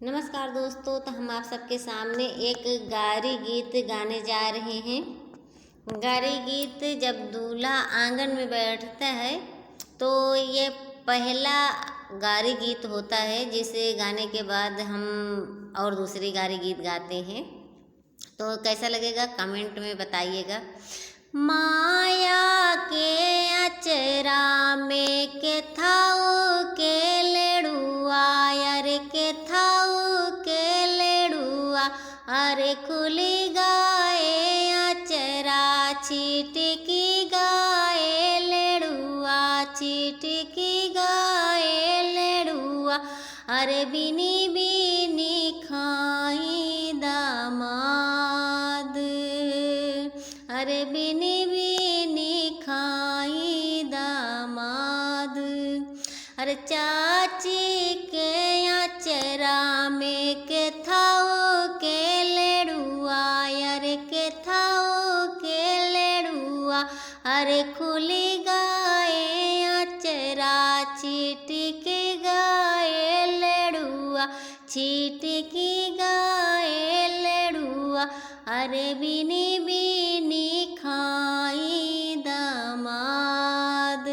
नमस्कार दोस्तों, तो हम आप सबके सामने एक गारी गीत गाने जा रहे हैं। गारी गीत जब दूल्हा आंगन में बैठता है तो ये पहला गारी गीत होता है, जिसे गाने के बाद हम और दूसरी गारी गीत गाते हैं। तो कैसा लगेगा कमेंट में बताइएगा। माया के अचरा में के थाओ के लेड़ुआ, अरे के थाओ के लेड़ुआ, अरे खुली गाए अचरा छिटकी गाए लेड़ुआ, छिटकी गाए लेड़ुआ, अरे बिनी बिनी खाई दामाद, अरे बिनी बिनी खाई दामाद। अरे चाची के अचरा में के थाओ के लेड़ुआ, अरे के थाओ के लेड़ुआ, अरे खुली गाए अचरा छिटकी गाए लेड़ुआ, छिटकी गाए लेड़ुआ, अरे बिनी बिनी खाई दामाद।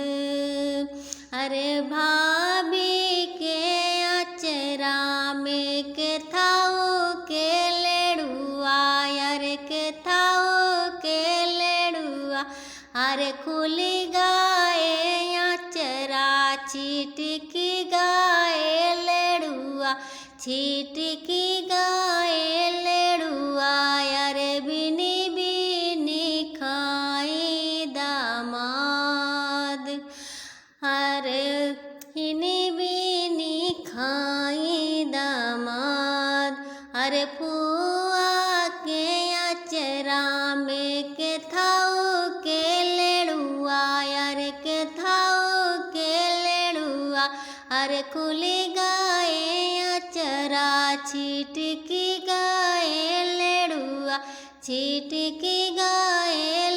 अरे भाभी के अचरा में के थाओ के लेड़ुआ, अरे के थाओ के लेड़ुआ, अरे खुली गाए अचरा छिटकी गाए लेड़ुआ, छिटकी गाए लेड़ुआ, अरे बिनी बिनी खाई दामाद, अरे हिनी बिनी खाई दामाद। अरे फुआ के अचरा में के थाओ के लेड़ुआ, अरे के थाओ के लेड़ुआ, अरे खुली गाए अचरा छिटकी गाए लेड़ुआ, छिटकी गाए